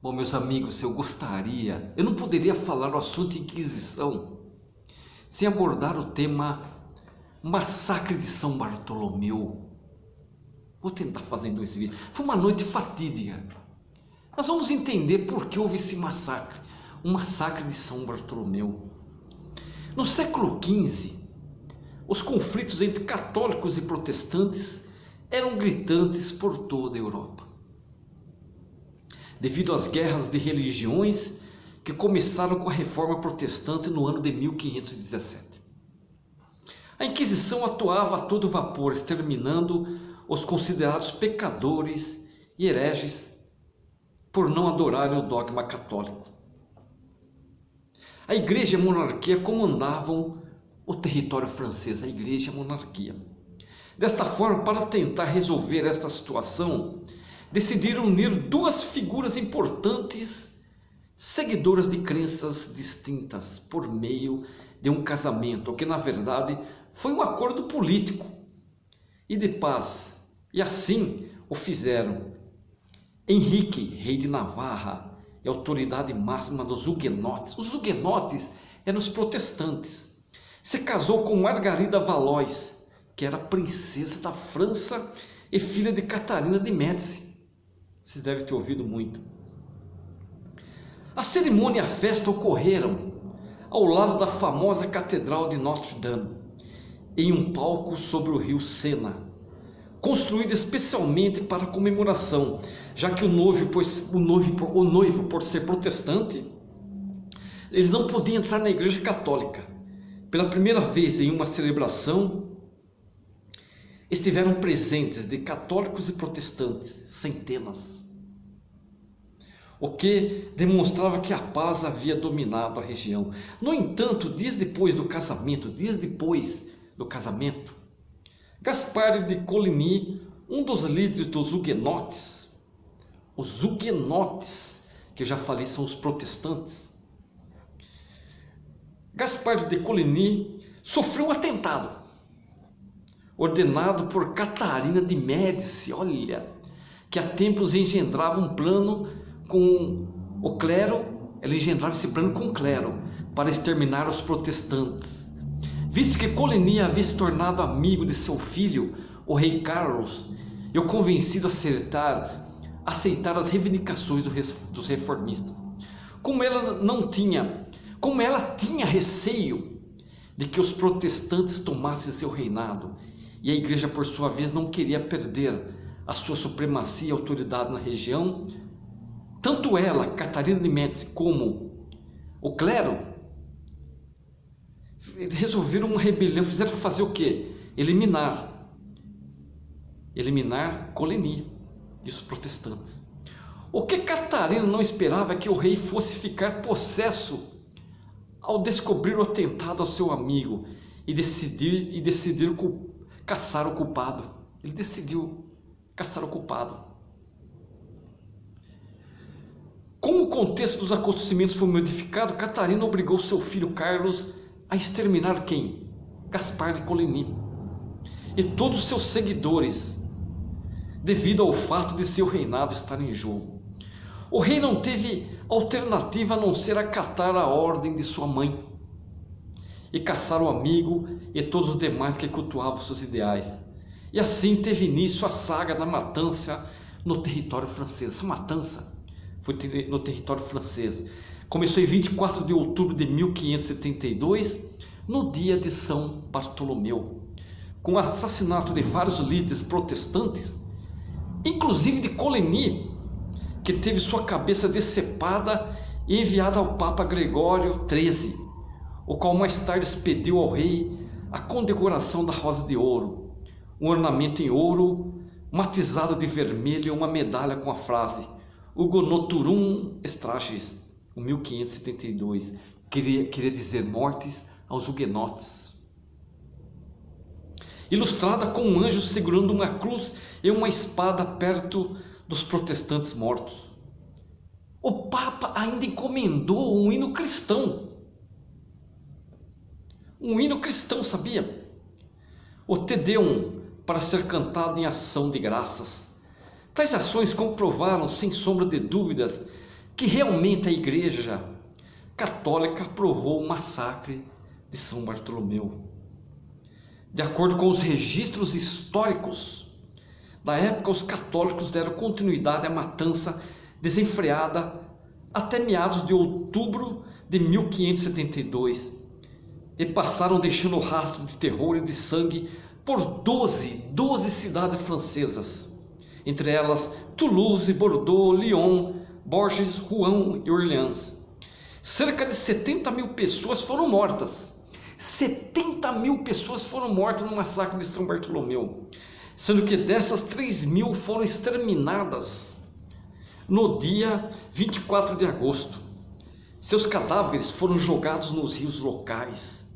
Bom, meus amigos, eu não poderia falar o assunto Inquisição sem abordar o tema Massacre de São Bartolomeu. Vou tentar fazer em 2 vídeos. Foi uma noite fatídica. Nós vamos entender por que houve esse massacre, o massacre de São Bartolomeu. No século XV, os conflitos entre católicos e protestantes eram gritantes por toda a Europa, devido às guerras de religiões que começaram com a Reforma Protestante no ano de 1517. A Inquisição atuava a todo vapor, exterminando os considerados pecadores e hereges por não adorarem o dogma católico. A Igreja e a monarquia comandavam o território francês, a Igreja e a monarquia. Desta forma, para tentar resolver esta situação, decidiram unir 2 figuras importantes, seguidoras de crenças distintas, por meio de um casamento, que na verdade foi um acordo político e de paz. E assim o fizeram. Henrique, rei de Navarra, e autoridade máxima dos huguenotes. Os huguenotes eram os protestantes. Se casou com Margarida Valois, que era princesa da França e filha de Catarina de Médici. Vocês devem ter ouvido muito. A cerimônia e a festa ocorreram ao lado da famosa Catedral de Notre-Dame, em um palco sobre o rio Sena, construído especialmente para a comemoração, já que o noivo, por ser protestante, eles não podiam entrar na Igreja Católica. Pela primeira vez em uma celebração, estiveram presentes de católicos e protestantes, centenas, o que demonstrava que a paz havia dominado a região. No entanto, dias depois do casamento, Gaspar de Coligny, um dos líderes dos huguenotes, os huguenotes, que eu já falei, são os protestantes, Gaspar de Coligny sofreu um atentado, ordenado por Catarina de Médici, olha, que há tempos engendrava um plano com o clero, ela engendrava esse plano com o clero, para exterminar os protestantes. Visto que Coligny havia se tornado amigo de seu filho, o rei Carlos, e o convencido a aceitar as reivindicações dos reformistas. Como ela tinha receio de que os protestantes tomassem seu reinado, e a igreja por sua vez não queria perder a sua supremacia e autoridade na região, tanto ela, Catarina de Médici, como o clero, resolveram uma rebelião, fizeram fazer o quê? Eliminar Coligny e os protestantes. O que Catarina não esperava é que o rei fosse ficar possesso ao descobrir o atentado ao seu amigo e decidir caçar o culpado. Ele decidiu caçar o culpado. Como o contexto dos acontecimentos foi modificado, Catarina obrigou seu filho Carlos a exterminar quem? Gaspar de Coligny e todos os seus seguidores, devido ao fato de seu reinado estar em jogo. O rei não teve alternativa a não ser acatar a ordem de sua mãe e caçar o amigo e todos os demais que cultuavam seus ideais. E assim teve início a saga da matança no território francês. Essa matança foi no território francês. Começou em 24 de outubro de 1572, no dia de São Bartolomeu, com o assassinato de vários líderes protestantes, inclusive de Coligny, que teve sua cabeça decepada e enviada ao Papa Gregório XIII, o qual mais tarde expediu ao rei a condecoração da Rosa de Ouro, um ornamento em ouro, matizado de vermelho e uma medalha com a frase Hugonotorum Estrages, 1572, queria dizer mortes aos huguenotes. Ilustrada com um anjo segurando uma cruz e uma espada perto dos protestantes mortos. O Papa ainda encomendou um hino cristão. Um hino cristão, sabia? O Te Deum, para ser cantado em ação de graças. Tais ações comprovaram, sem sombra de dúvidas, que realmente a Igreja Católica aprovou o massacre de São Bartolomeu. De acordo com os registros históricos da época, os católicos deram continuidade à matança desenfreada até meados de outubro de 1572 e passaram deixando rastro de terror e de sangue por 12 cidades francesas, entre elas Toulouse, Bordeaux, Lyon, Bourges, Rouen e Orleans. Cerca de 70 mil pessoas foram mortas. 70 mil pessoas foram mortas no massacre de São Bartolomeu, sendo que dessas 3 mil foram exterminadas no dia 24 de agosto. Seus cadáveres foram jogados nos rios locais,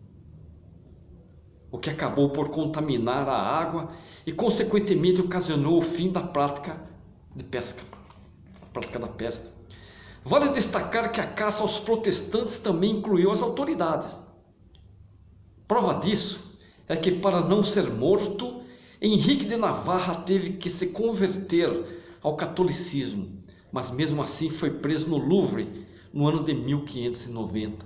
o que acabou por contaminar a água e consequentemente ocasionou o fim da prática de pesca, a prática da pesca. Vale destacar que a caça aos protestantes também incluiu as autoridades. Prova disso é que, para não ser morto, Henrique de Navarra teve que se converter ao catolicismo, mas mesmo assim foi preso no Louvre no ano de 1590.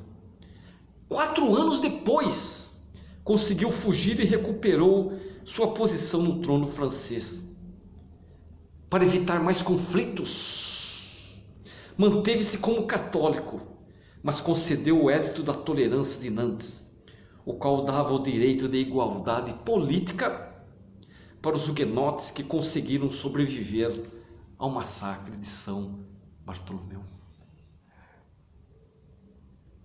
4 anos depois, conseguiu fugir e recuperou sua posição no trono francês. Para evitar mais conflitos, manteve-se como católico, mas concedeu o Edito da Tolerância de Nantes, o qual dava o direito de igualdade política para os huguenotes que conseguiram sobreviver ao massacre de São Bartolomeu.